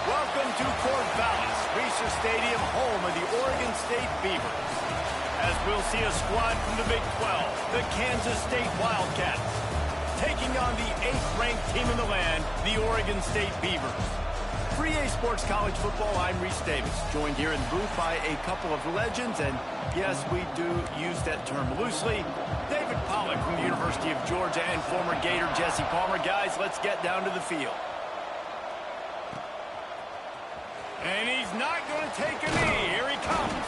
Welcome to Corvallis, Reser Stadium, home of the Oregon State Beavers. As we'll see a squad from the Big 12, the Kansas State Wildcats, taking on the 8th-ranked team in the land, the Oregon State Beavers. For EA Sports College Football, I'm Reese Davis, joined here in the booth by a couple of legends, and yes, we do use that term loosely. David Pollack from the University of Georgia and former Gator Jesse Palmer. Guys, let's get down to the field. And he's not going to take a knee. Here he comes.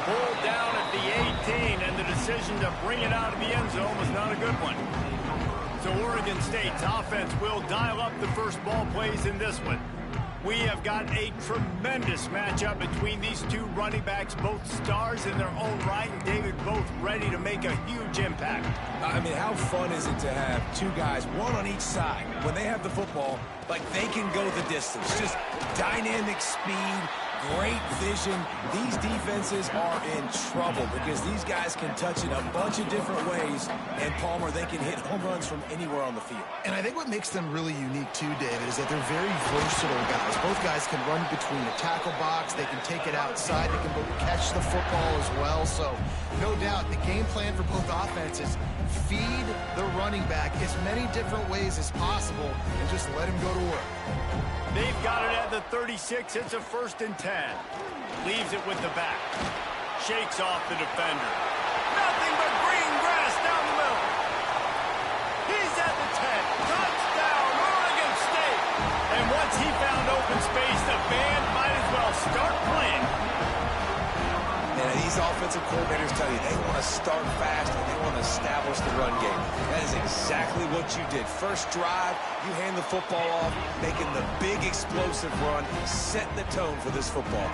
Pulled down at the 18, and the decision to bring it out of the end zone was not a good one. So Oregon State's offense will dial up the first ball plays in this one. We have got a tremendous matchup between these two running backs, both stars in their own right, and David, both ready to make a huge impact. I mean, how fun is it to have two guys, one on each side, when they have the football, like they can go the distance. Just dynamic speed, great vision. These defenses are in trouble because these guys can touch it a bunch of different ways, and Palmer, they can hit home runs from anywhere on the field. And I think what makes them really unique too, David, is that they're very versatile guys. Both guys can run between the tackle box, they can take it outside, they can both catch the football as well. So no doubt the game plan for both offenses, feed the running back as many different ways as possible and just let him go to work. They've got it at the 36. It's a 1st and 10. Leaves it with the back. Shakes off the defender. Nothing but green grass down the middle. He's at the 10. Touchdown, Oregon State. And once he found open space, the band might as well start playing. And these offensive coordinators tell you they want to start fast and they want to establish the run game. That is exactly what you did. First drive, you hand the football off, making the big explosive run, setting the tone for this football.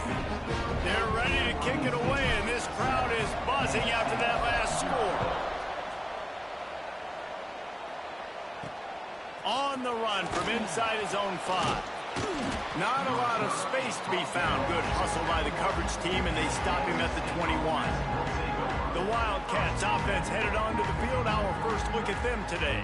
They're ready to kick it away, and this crowd is buzzing after that last score. On the run from inside his own 5. Not a lot of space to be found. Good hustle by the coverage team, and they stop him at the 21. The Wildcats offense headed onto the field. Our first look at them today.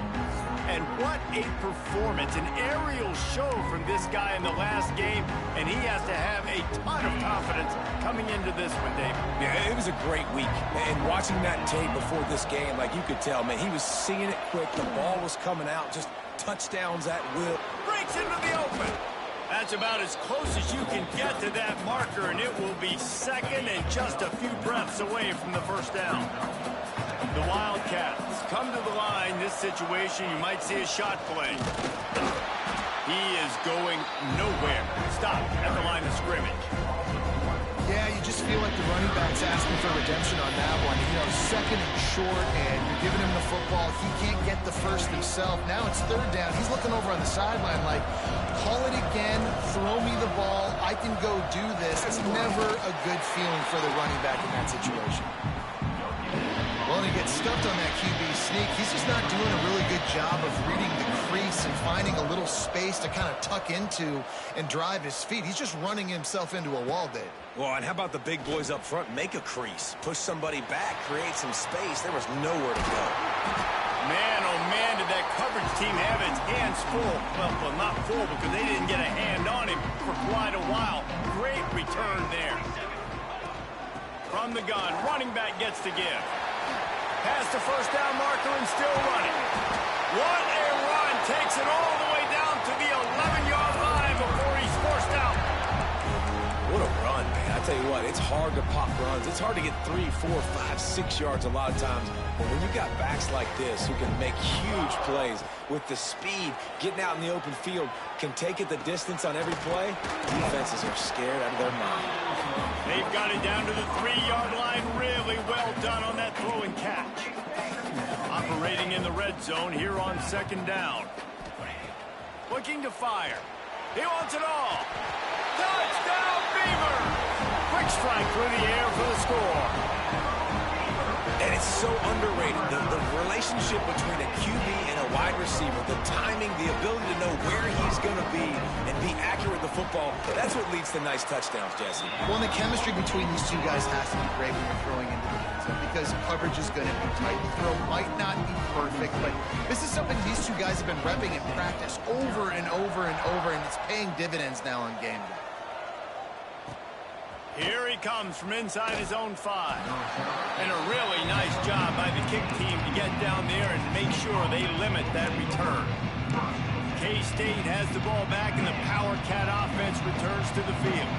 And what a performance, an aerial show from this guy in the last game, and he has to have a ton of confidence coming into this one, David. Yeah, it was a great week. And watching that tape before this game, like you could tell, man, he was seeing it quick. The ball was coming out, just touchdowns at will. Breaks into the open. That's about as close as you can get to that marker, and it will be second and just a few breaths away from the first down. The Wildcats come to the line. This situation, you might see a shot play. He is going nowhere. Stop at the line of scrimmage. Yeah, you just feel like the running back's asking for redemption on that one. You know, 2nd and short, and you're giving him the football. He can't get the first himself. Now it's 3rd down. He's looking over on the sideline like, call it again, throw me the ball, I can go do this. It's never a good feeling for the running back in that situation. Well, and he gets stuffed on that QB sneak. He's just not doing a really good job of reading the crease and finding a little space to kind of tuck into and drive his feet. He's just running himself into a wall, Dave. Well, and how about the big boys up front? Make a crease, push somebody back, create some space. There was nowhere to go. Man, oh man, did that coverage team have its hands full. Well, not full because they didn't get a hand on him for quite a while. Great return there. From the gun, running back gets to give. Past the first down marker and still running. What a run. Takes it all the way down to the 11-yard line before he's forced out. What a run, man. I tell you what, it's hard to pop runs. It's hard to get 3, 4, 5, 6 yards a lot of times. But when you got backs like this who can make huge plays with the speed, getting out in the open field, can take it the distance on every play, defenses are scared out of their mind. They've got it down to the 3-yard line. Really well done on that throw and catch. Operating in the red zone here on 2nd down. Looking to fire. He wants it all. Touchdown, Beaver! Quick strike through the air for the score. And it's so underrated. The relationship between a QB and a wide receiver, the timing, the ability to know where he's going to be and be accurate with the football, that's what leads to nice touchdowns, Jesse. Well, and the chemistry between these two guys has to be great when you're throwing into the end zone because coverage is going to be tight. The throw might not be perfect, but this is something these two guys have been repping in practice over and over over and over, and it's paying dividends now on game day. Here he comes from inside his own 5. And a really nice job by the kick team to get down there and make sure they limit that return. K-State has the ball back, and the Power Cat offense returns to the field.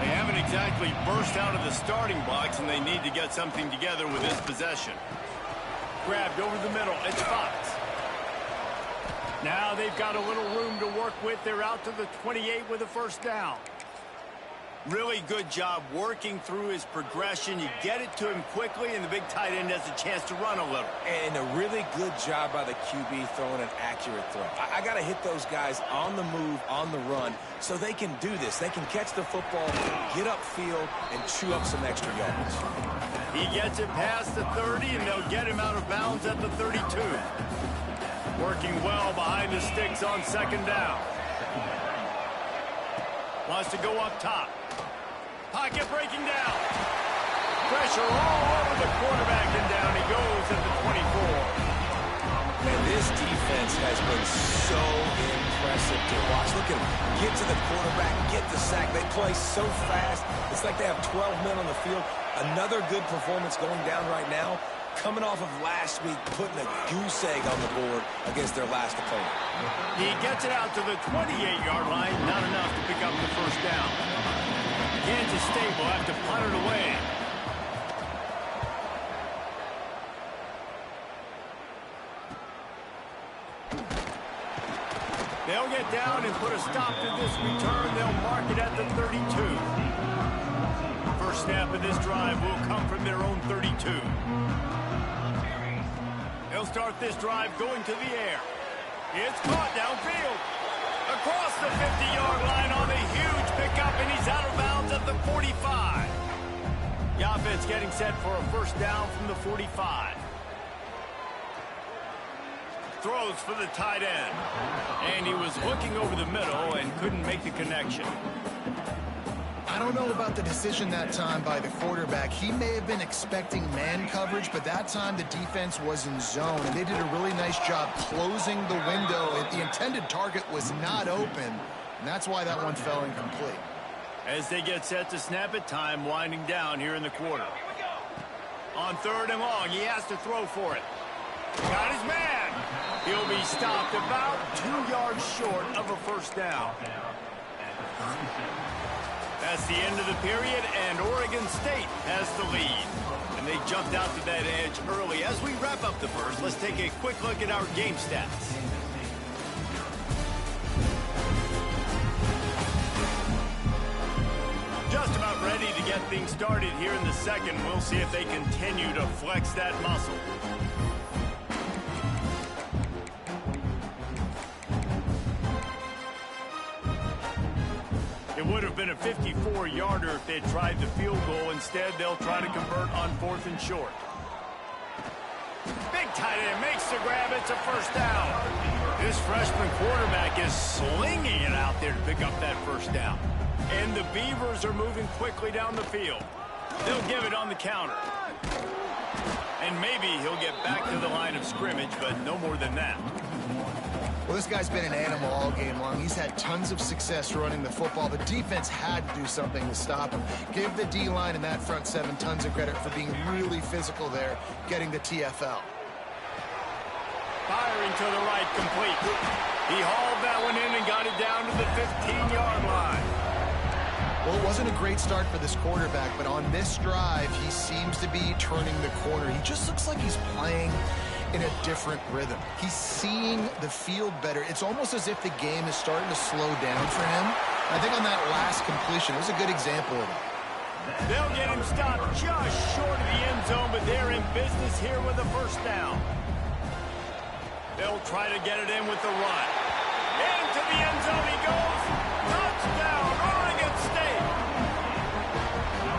They haven't exactly burst out of the starting blocks, and they need to get something together with this possession. Grabbed over the middle. It's Fox. Now they've got a little room to work with. They're out to the 28 with a first down. Really good job working through his progression. You get it to him quickly, and the big tight end has a chance to run a little. And a really good job by the QB throwing an accurate throw. I got to hit those guys on the move, on the run, so they can do this. They can catch the football, get upfield, and chew up some extra yards. He gets it past the 30, and they'll get him out of bounds at the 32. Working well behind the sticks on second down. Wants to go up top. Pocket breaking down. Pressure all over the quarterback, and down he goes at the 24. Man, this defense has been so impressive to watch. Look at them. Get to the quarterback, get the sack. They play so fast. It's like they have 12 men on the field. Another good performance going down right now. Coming off of last week, putting a goose egg on the board against their last opponent. He gets it out to the 28-yard line. Not enough to pick up the first down. Kansas State will have to punt it away. They'll get down and put a stop to this return. They'll mark it at the 32. First snap of this drive will come from their own 32. They'll start this drive going to the air. It's caught downfield. Across the 50-yard line on a huge pickup, and he's out of bounds at the 45. The offense getting set for a first down from the 45. Throws for the tight end. And he was looking over the middle and couldn't make the connection. I don't know about the decision that time by the quarterback. He may have been expecting man coverage, but that time the defense was in zone, and they did a really nice job closing the window. The intended target was not open, and that's why that one fell incomplete. As they get set to snap it, time winding down here in the quarter. On third and long, he has to throw for it. Got his man. He'll be stopped about 2 yards short of a first down. That's the end of the period, and Oregon State has the lead. And they jumped out to that edge early. As we wrap up the first, let's take a quick look at our game stats. Just about ready to get things started here in the second. We'll see if they continue to flex that muscle. It would have been a 54-yarder if they'd tried the field goal. Instead, they'll try to convert on 4th and short. Big tight end makes the grab. It's a first down. This freshman quarterback is slinging it out there to pick up that first down. And the Beavers are moving quickly down the field. They'll give it on the counter. And maybe he'll get back to the line of scrimmage, but no more than that. Well, this guy's been an animal all game long. He's had tons of success running the football. The defense had to do something to stop him. Give the D-line and that front seven tons of credit for being really physical there, getting the TFL. Firing to the right, complete. He hauled that one in and got it down to the 15-yard line. Well, it wasn't a great start for this quarterback, but on this drive, he seems to be turning the corner. He just looks like he's playing in a different rhythm. He's seeing the field better. It's almost as if the game is starting to slow down for him. I think on that last completion, it was a good example of it. They'll get him stopped just short of the end zone, but they're in business here with a first down. They'll try to get it in with the run. Into the end zone he goes. Touchdown, Oregon State.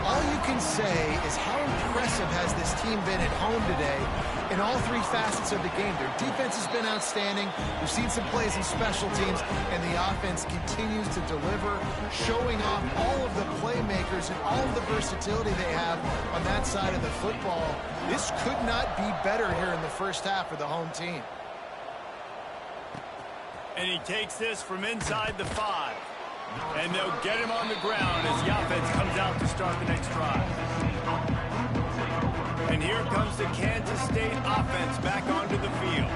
All you can say is how impressive has this team been at home today in all three facets of the game. Their defense has been outstanding. We've seen some plays in special teams, and the offense continues to deliver, showing off all of the playmakers and all of the versatility they have on that side of the football. This could not be better here in the first half for the home team. And he takes this from inside the 5. And they'll get him on the ground as the offense comes out to start the next drive. And here comes the Kansas State offense back onto the field.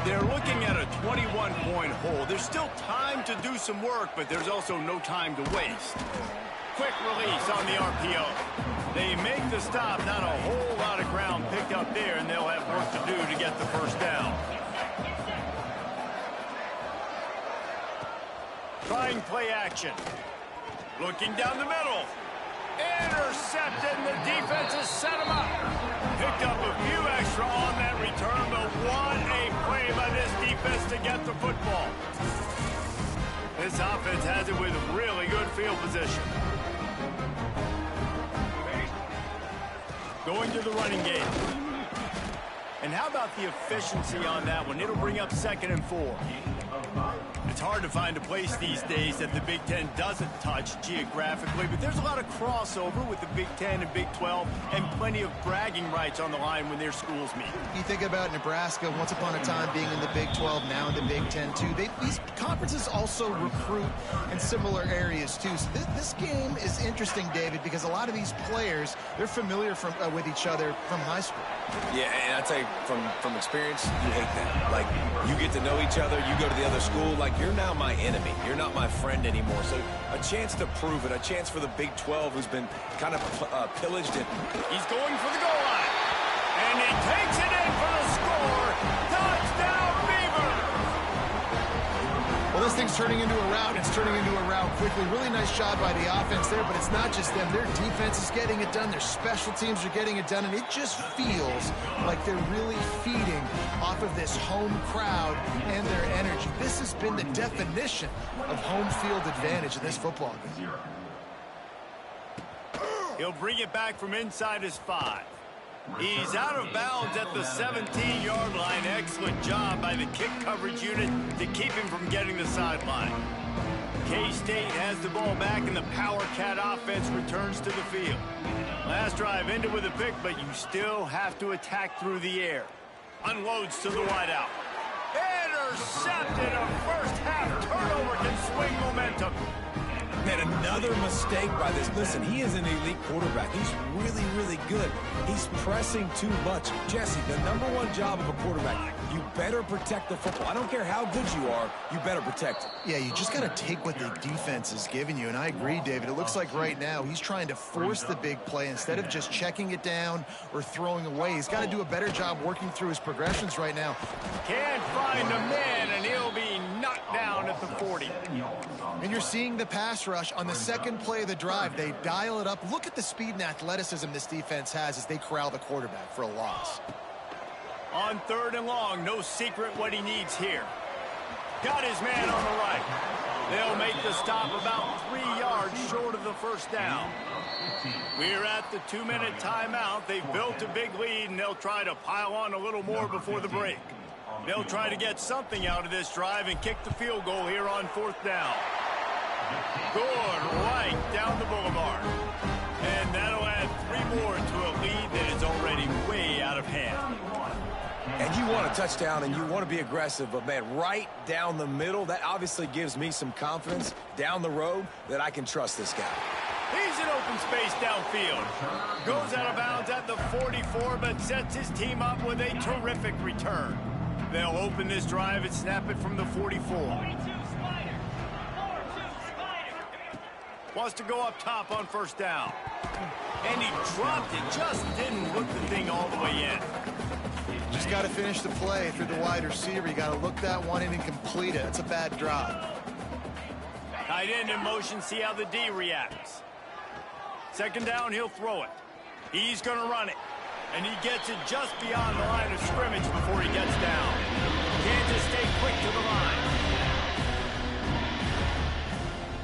They're looking at a 21-point hole. There's still time to do some work, but there's also no time to waste. Quick release on the RPO. They make the stop, not a whole lot of ground picked up there, and they'll have work to do to get the first down. Trying play action. Looking down the middle. Intercepted, and the defense has set him up. Picked up a few extra on that return, but what a play by this defense to get the football. This offense has it with really good field position. Going to the running game. And how about the efficiency on that one? It'll bring up 2nd and 4. It's hard to find a place these days that the Big Ten doesn't touch geographically, but there's a lot of crossover with the Big Ten and Big 12 and plenty of bragging rights on the line when their schools meet. You think about Nebraska, once upon a time being in the Big 12, now in the Big Ten too. These conferences also recruit in similar areas too. So this game is interesting, David, because a lot of these players, they're familiar with each other from high school. Yeah, and I tell you, from experience, you hate that. Like, you get to know each other, you go to the other school, like, you're now my enemy. You're not my friend anymore. So a chance to prove it, a chance for the Big 12, who's been kind of pillaged. And he's going for the goal line. And he takes it in for the score. Touchdown, Beavers! Well, this thing's turning into a rout. It's turning into a rout quickly. Really nice job by the offense there, but it's not just them. Their defense is getting it done. Their special teams are getting it done, and it just feels like they're really feeding off of this home crowd and their energy. This has been the definition of home field advantage in this football game. He'll bring it back from inside his 5. He's out of bounds at the 17-yard line. Excellent job by the kick coverage unit to keep him from getting the sideline. K-State has the ball back, and the Power Cat offense returns to the field. Last drive ended with a pick, but you still have to attack through the air. Unloads to the wideout. Intercepted. A first-half turnover can swing momentum. man, another mistake by this. Listen, he is an elite quarterback. He's really, really good. He's pressing too much. Jesse, the #1 job of a quarterback, you better protect the football. I don't care how good you are, you better protect it. Yeah, you just got to take what the defense is giving you, and I agree, David. It looks like right now he's trying to force the big play instead of just checking it down or throwing away. He's got to do a better job working through his progressions right now. Can't find a man, and he'll be knocked down at the 40. And you're seeing the pass rush on the second play of the drive. They dial it up. Look at the speed and athleticism this defense has as they corral the quarterback for a loss. On 3rd and long, no secret what he needs here. Got his man on the right. They'll make the stop about 3 yards short of the first down. We're at the 2-minute timeout. They've built a big lead, and they'll try to pile on a little more before the break. They'll try to get something out of this drive and kick the field goal here on 4th down. Good, right down the boulevard. And that'll add 3 more to a lead that is already way out of hand. And you want a touchdown and you want to be aggressive, but, man, right down the middle, that obviously gives me some confidence down the road that I can trust this guy. He's in open space downfield. Goes out of bounds at the 44, but sets his team up with a terrific return. They'll open this drive and snap it from the 44. Wants to go up top on 1st down. And he dropped it. Just didn't hook the thing all the way in. Just got to finish the play through the wide receiver. You got to look that one in and complete it. That's a bad drive. Tight end in motion. See how the D reacts. 2nd down, he'll throw it. He's going to run it. And he gets it just beyond the line of scrimmage before he gets down. Kansas State quick to the line.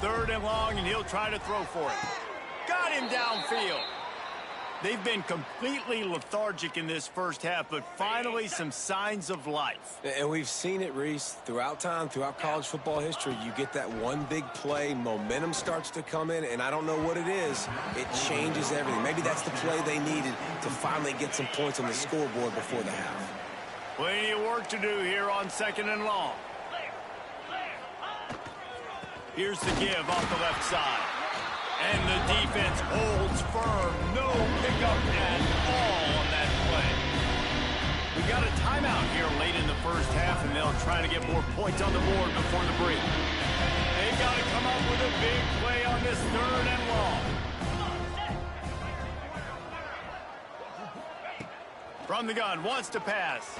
3rd and long, and he'll try to throw for it. Got him downfield. They've been completely lethargic in this first half, but finally some signs of life. And we've seen it, Reese, throughout time, throughout college football history. You get that one big play, momentum starts to come in, and I don't know what it is. It changes everything. Maybe that's the play they needed to finally get some points on the scoreboard before the half. Plenty of work to do here on 2nd and long. Here's the give off the left side. And the defense holds firm. No pickup at all on that play. We got a timeout here late in the first half, and they'll try to get more points on the board before the break. They got to come up with a big play on this 3rd and long. From the gun, wants to pass.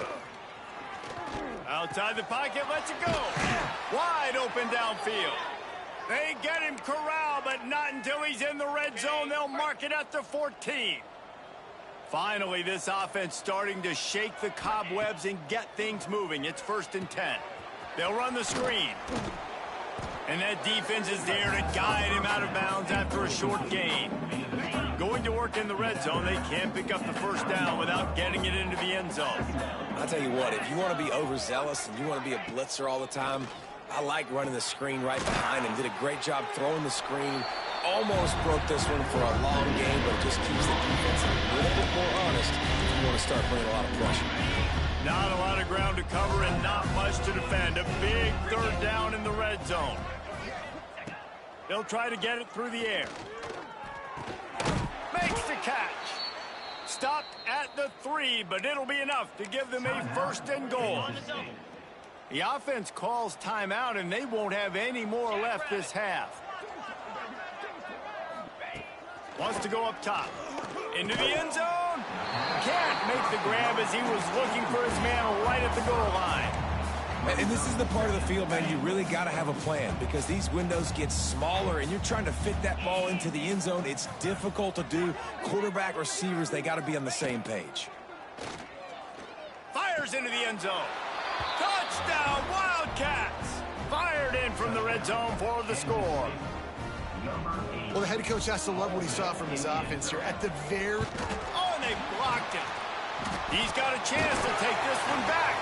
Outside the pocket, lets it go. Wide open downfield. They get him corralled, but not until he's in the red zone. They'll mark it at the 14. Finally, this offense starting to shake the cobwebs and get things moving. It's 1st and 10. They'll run the screen. And that defense is there to guide him out of bounds after a short gain. Going to work in the red zone, they can't pick up the 1st down without getting it into the end zone. I'll tell you what, if you want to be overzealous and you want to be a blitzer all the time, I like running the screen right behind him. Did a great job throwing the screen. Almost broke this one for a long game, but it just keeps the defense a little bit more honest if you want to start bringing a lot of pressure. Not a lot of ground to cover and not much to defend. A big 3rd down in the red zone. They'll try to get it through the air. Makes the catch. Stopped at the 3, but it'll be enough to give them a 1st and goal. The offense calls timeout, and they won't have any more left this half. Wants to go up top. Into the end zone. Can't make the grab as he was looking for his man right at the goal line. And this is the part of the field, man, you really got to have a plan because these windows get smaller and you're trying to fit that ball into the end zone. It's difficult to do. Quarterback, receivers, they got to be on the same page. Fires into the end zone. Touchdown, Wildcats! Fired in from the red zone for the score. Well, the head coach has to love what he saw from his offense here. At the very... Oh, and they blocked him. He's got a chance to take this one back.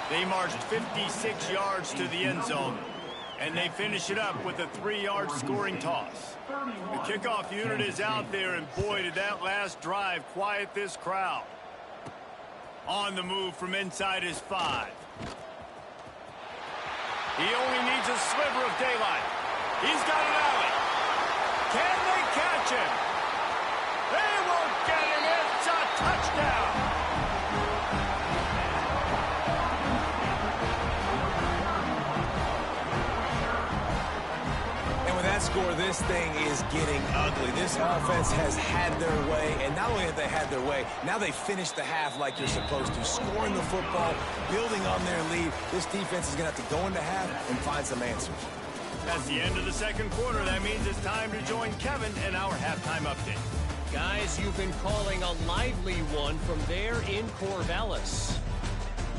They marched 56 yards to the end zone, and they finish it up with a 3-yard scoring toss. The kickoff unit is out there, and boy, did that last drive quiet this crowd. On the move from inside his 5. He only needs a sliver of daylight. He's got an alley. Can they catch him? They won't get him. It's a touchdown. And with that score, this thing is getting ugly. This offense has had their way, and not only have they had their way, now they finished the half like you're supposed to, scoring the football, building on their lead. This defense is going to have to go into half and find some answers. That's the end of the 2nd quarter. That means it's time to join Kevin in our halftime update. Guys, you've been calling a lively one from there in Corvallis.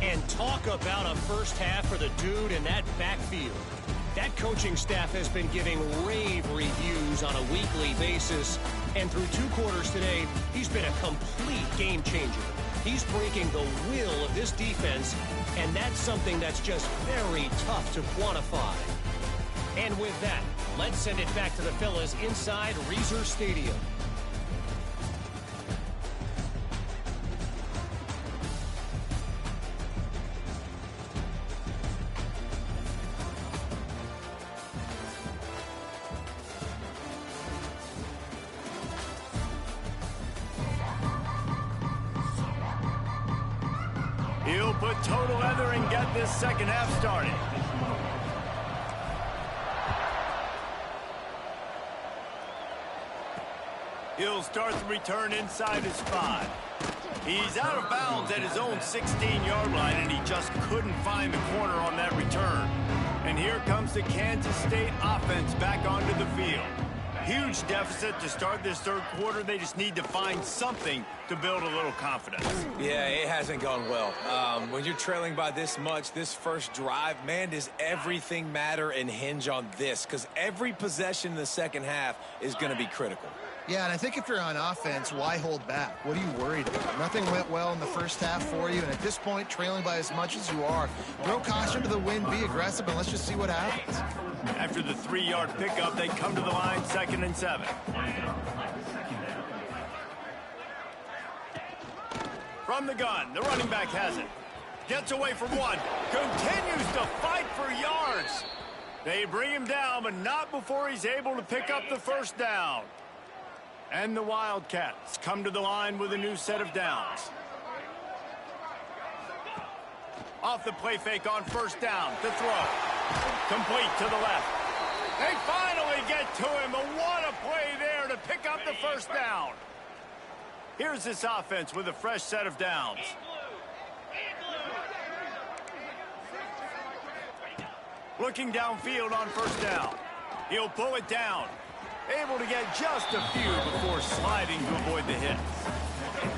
And talk about a first half for the dude in that backfield. That coaching staff has been giving rave reviews on a weekly basis. And through 2 quarters today, he's been a complete game changer. He's breaking the will of this defense, and that's something that's just very tough to quantify. And with that, let's send it back to the fellas inside Reser Stadium. He'll put total leather and get this 2nd half started. He'll start the return inside his 5. He's out of bounds at his own 16-yard line, and he just couldn't find the corner on that return. And here comes the Kansas State offense back onto the field. Huge deficit to start this 3rd quarter. They just need to find something to build a little confidence. Yeah, it hasn't gone well. When you're trailing by this much, this first drive, man, does everything matter and hinge on this? Because every possession in the 2nd half is going to be critical. Yeah, and I think if you're on offense, why hold back? What are you worried about? Nothing went well in the first half for you, and at this point, trailing by as much as you are, throw caution to the wind, be aggressive, and let's just see what happens. After the 3-yard pickup, they come to the line, 2nd and 7. From the gun, the running back has it. Gets away from one, continues to fight for yards. They bring him down, but not before he's able to pick up the first down. And the Wildcats come to the line with a new set of downs. Off the play fake on first down. The throw. Complete to the left. They finally get to him, but what a play there to pick up the first down. Here's this offense with a fresh set of downs. Looking downfield on first down. He'll pull it down. Able to get just a few before sliding to avoid the hit.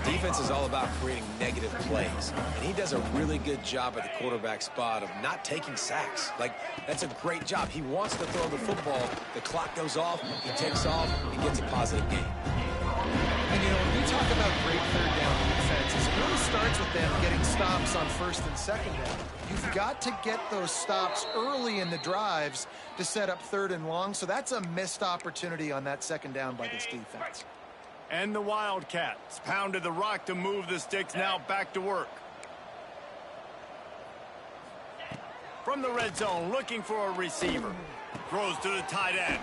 Defense is all about creating negative plays, and he does a really good job at the quarterback spot of not taking sacks. Like, that's a great job. He wants to throw the football. The clock goes off. He takes off. He gets a positive gain. And, you know, when we talk about great third down defenses, it really starts with them getting stops on first and second down. You've got to get those stops early in the drives to set up third and long, so that's a missed opportunity on that second down by this defense. And the Wildcats pounded the rock to move the sticks, now back to work. From the red zone, looking for a receiver. Throws to the tight end.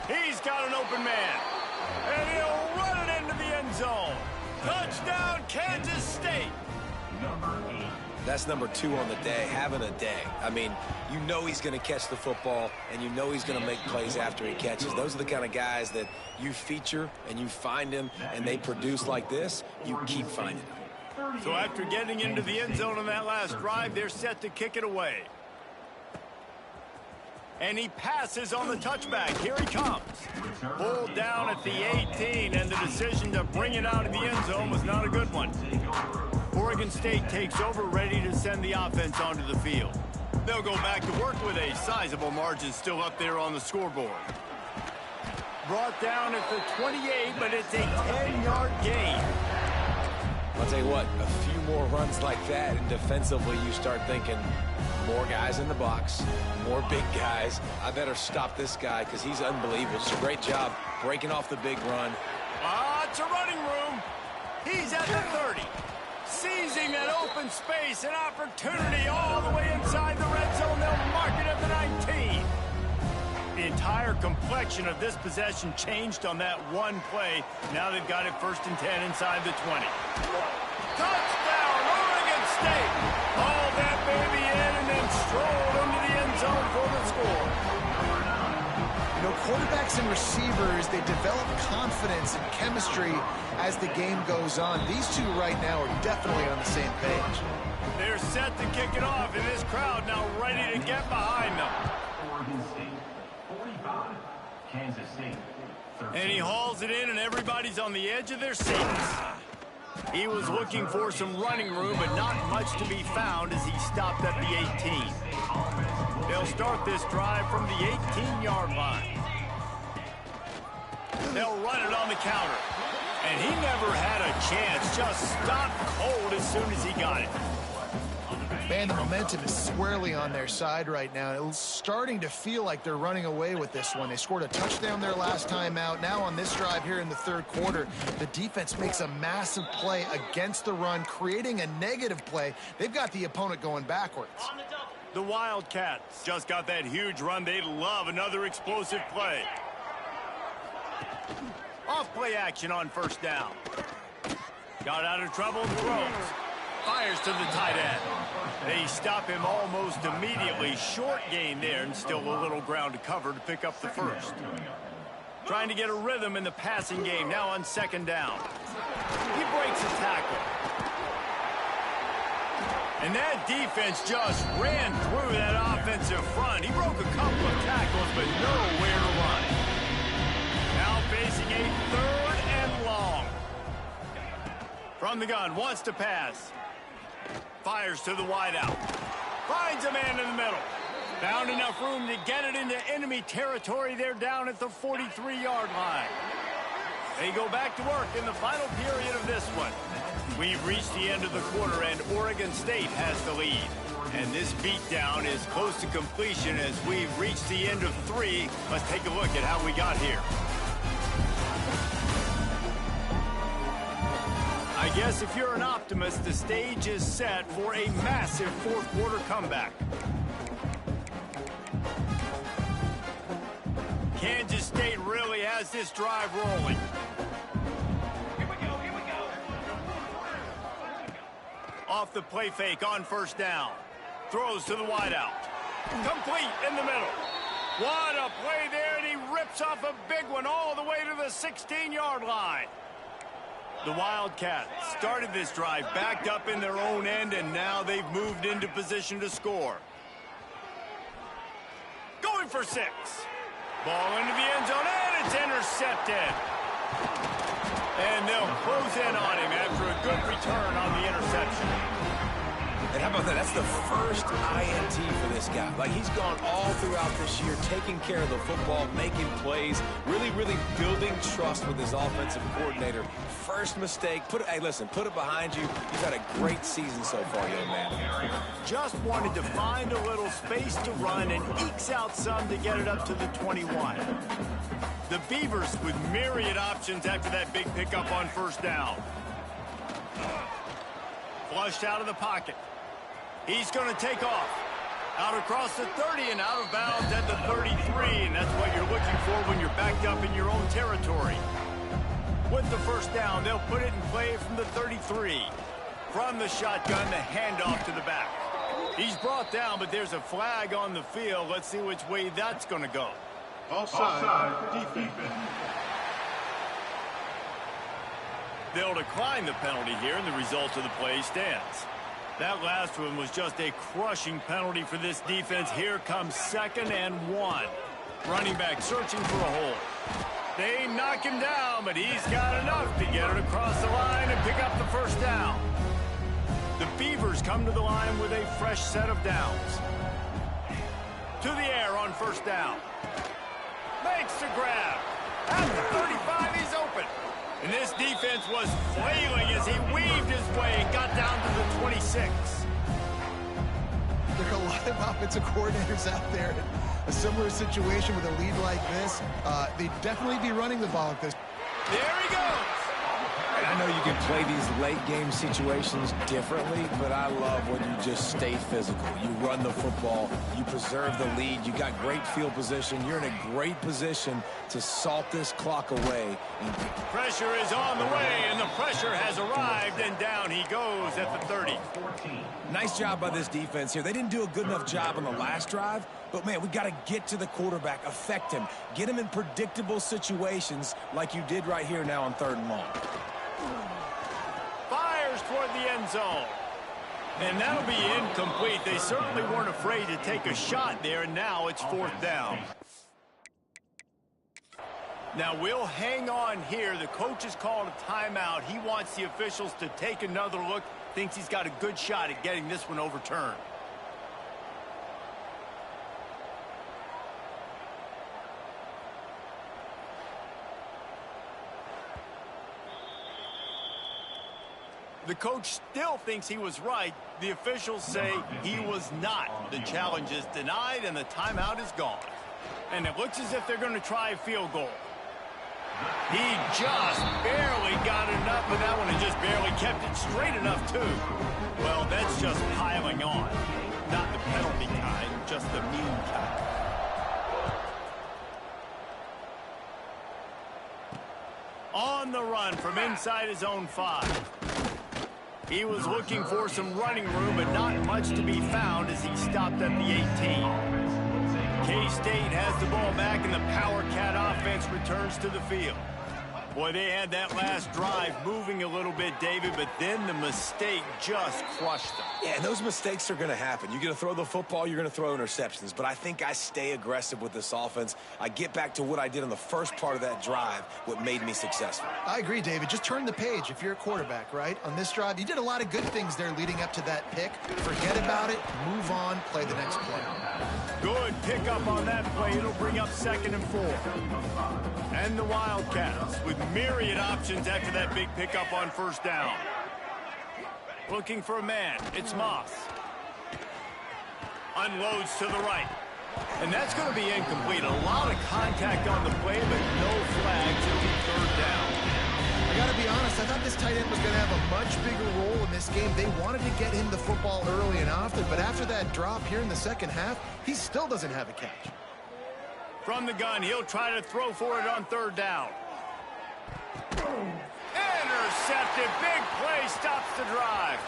He's got an open man. And he'll run it into the end zone. Touchdown, Kansas State. That's number 2 on the day, having a day. I mean, you know he's going to catch the football, and you know he's going to make plays after he catches. Those are the kind of guys that you feature, and you find them, and they produce like this, you keep finding them. So after getting into the end zone on that last drive, they're set to kick it away. And he passes on the touchback. Here he comes. Pulled down at the 18, and the decision to bring it out of the end zone was not a good one. Oregon State takes over, ready to send the offense onto the field. They'll go back to work with a sizable margin still up there on the scoreboard. Brought down at the 28, but it's a 10-yard gain. I'll tell you what, a few more runs like that, and defensively you start thinking, more guys in the box, more big guys. I better stop this guy because he's unbelievable. It's a great job breaking off the big run. It's a running room. He's at the 30. Seizing that open space, an opportunity all the way inside the red zone. They'll mark it at the 19. The entire complexion of this possession changed on that one play. Now they've got it 1st and 10 inside the 20. Touchdown, Oregon State. Hauled that baby in and then strolled into the end zone for the score. You know, quarterbacks and receivers, they develop confidence and chemistry as the game goes on. These two right now are definitely on the same page. They're set to kick it off, and this crowd now ready to get behind them. Oregon State, 45. Kansas State, 13. And he hauls it in, and everybody's on the edge of their seats. He was looking for some running room, but not much to be found as he stopped at the 18. They'll start this drive from the 18-yard line. They'll run it on the counter. And he never had a chance, just stopped cold as soon as he got it. Man, the momentum is squarely on their side right now. It's starting to feel like they're running away with this one. They scored a touchdown their last time out. Now on this drive here in the third quarter, the defense makes a massive play against the run, creating a negative play. They've got the opponent going backwards. The Wildcats just got that huge run. They love another explosive play. Off play action on first down. Got out of trouble and throws. Fires to the tight end. They stop him almost immediately. Short gain there and still a little ground to cover to pick up the first. Trying to get a rhythm in the passing game now on second down. He breaks a tackle. And that defense just ran through that offensive front. He broke a couple of tackles, but nowhere to run. Now facing a 3rd and long. From the gun, wants to pass. Fires to the wideout. Finds a man in the middle. Found enough room to get it into enemy territory. They're down at the 43-yard line. They go back to work in the final period of this one. We've reached the end of the quarter, and Oregon State has the lead. And this beatdown is close to completion as we've reached the end of 3. Let's take a look at how we got here. I guess if you're an optimist, the stage is set for a massive fourth quarter comeback. Kansas State really has this drive rolling. Off the play fake on first down. Throws to the wideout. Complete in the middle. What a play there, and he rips off a big one all the way to the 16-yard line. The Wildcats started this drive backed up in their own end, and now they've moved into position to score. Going for 6. Ball into the end zone, and it's intercepted. And they'll close in on him after a good return on the interception. And how about that? That's the first INT for this guy. Like, he's gone all throughout this year, taking care of the football, making plays, really building trust with his offensive coordinator. First mistake, hey, listen, put it behind you. You've had a great season so far, young man. Just wanted to find a little space to run and ekes out some to get it up to the 21. The Beavers with myriad options after that big pickup on first down. Flushed out of the pocket. He's going to take off. Out across the 30 and out of bounds at the 33. And that's what you're looking for when you're backed up in your own territory. With the first down, they'll put it in play from the 33. From the shotgun, the handoff to the back. He's brought down, but there's a flag on the field. Let's see which way that's going to go. Offside, defense. They'll decline the penalty here, and the result of the play stands. That last one was just a crushing penalty for this defense. Here comes 2nd and 1. Running back searching for a hole. They knock him down, but he's got enough to get it across the line and pick up the first down. The Beavers come to the line with a fresh set of downs. To the air on first down. Makes the grab. At the 35, he's open. And this defense was flailing as he weaved his way and got down to the 26. There are a lot of offensive coordinators out there in a similar situation with a lead like this. They'd definitely be running the ball at this. There he goes. And I know you can play these late-game situations differently, but I love when you just stay physical. You run the football. You preserve the lead. You got great field position. You're in a great position to salt this clock away. Pressure is on the way, and the pressure has arrived, and down he goes at the 30. Nice job by this defense here. They didn't do a good enough job on the last drive, but, man, we got to get to the quarterback, affect him, get him in predictable situations like you did right here now on 3rd and long. Fires toward the end zone. And that'll be incomplete. They certainly weren't afraid to take a shot there, and now it's 4th down. Now we'll hang on here. The coach has called a timeout. He wants the officials to take another look. Thinks he's got a good shot at getting this one overturned. The coach still thinks he was right. The officials say he was not. The challenge is denied, and the timeout is gone. And it looks as if they're going to try a field goal. He just barely got enough, but that one and just barely kept it straight enough, too. Well, that's just piling on. Not the penalty kind, just the mean kind. On the run from inside his own 5. He was looking for some running room, but not much to be found as he stopped at the 18. K-State has the ball back, and the Power Cat offense returns to the field. Boy, they had that last drive moving a little bit, David, but then the mistake just crushed them. Yeah, and those mistakes are going to happen. You're going to throw the football, you're going to throw interceptions. But I think I stay aggressive with this offense. I get back to what I did on the first part of that drive, what made me successful. I agree, David. Just turn the page if you're a quarterback, right? On this drive, you did a lot of good things there leading up to that pick. Forget about it, move on, play the next play. Good pickup on that play. It'll bring up 2nd and 4. And the Wildcats with myriad options after that big pickup on first down. Looking for a man. It's Moss. Unloads to the right. And that's going to be incomplete. A lot of contact on the play, but no flags. It'll be 3rd down. I got to be honest, I thought this tight end was going to have a much bigger role in this game. They wanted to get him the football early and often, but after that drop here in the second half, he still doesn't have a catch. From the gun, he'll try to throw for it on third down. Intercepted. Big play stops the drive.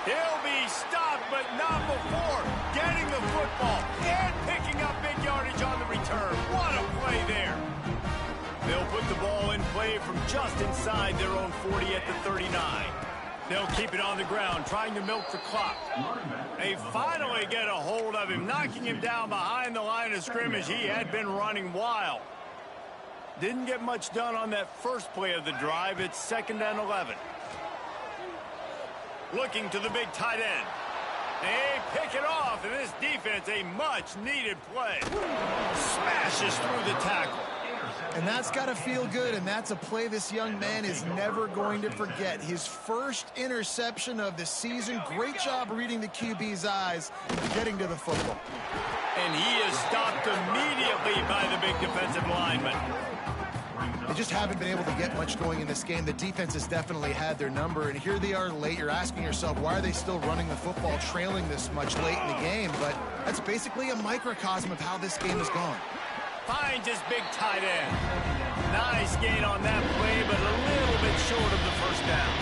He'll be stopped, but not before getting the football and picking up big yardage on the return. What a play there. They'll put the ball in play from just inside their own 40 at the 39. They'll keep it on the ground, trying to milk the clock. They finally get a hold of him, knocking him down behind the line of scrimmage. He had been running wild. Didn't get much done on that first play of the drive. It's 2nd and 11. Looking to the big tight end. They pick it off, and this defense, a much-needed play. Smashes through the tackle. And that's got to feel good, and that's a play this young man is never going to forget. His first interception of the season. Great job reading the QB's eyes, getting to the football. And he is stopped immediately by the big defensive lineman. They just haven't been able to get much going in this game. The defense has definitely had their number, and here they are late. You're asking yourself, why are they still running the football, trailing this much late in the game? But that's basically a microcosm of how this game has gone. Finds his big tight end. Nice gain on that play, but a little bit short of the first down.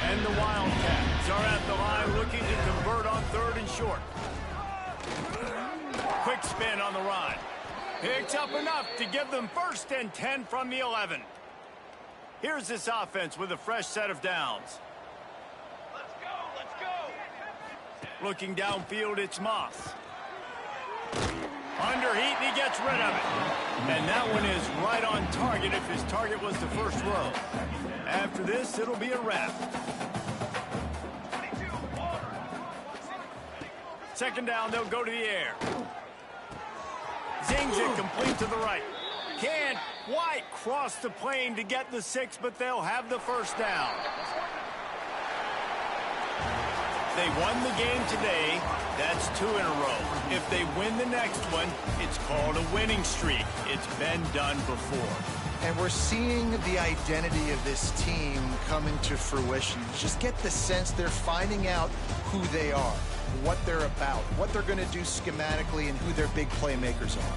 And the Wildcats are at the line looking to convert on 3rd and short. Quick spin on the run. Picks up enough to give them 1st and 10 from the 11. Here's this offense with a fresh set of downs. Let's go. Looking downfield, it's Moss. Under heat, and he gets rid of it. And that one is right on target if his target was the first row. After this, it'll be a wrap. 2nd down, they'll go to the air. Zings it complete to the right. Can't quite cross the plane to get the 6, but they'll have the first down. They won the game today. That's 2 in a row. If they win the next one, it's called a winning streak. It's been done before. And we're seeing the identity of this team coming to fruition. Just get the sense they're finding out who they are, what they're about, what they're going to do schematically, and who their big playmakers are.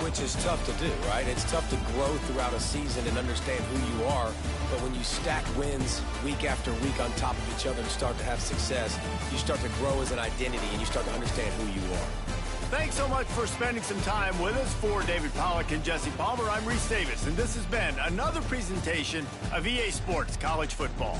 Which is tough to do, right? It's tough to grow throughout a season and understand who you are. But when you stack wins week after week on top of each other and start to have success, you start to grow as an identity and you start to understand who you are. Thanks so much for spending some time with us. For David Pollack and Jesse Palmer, I'm Reese Davis, and this has been another presentation of EA Sports College Football.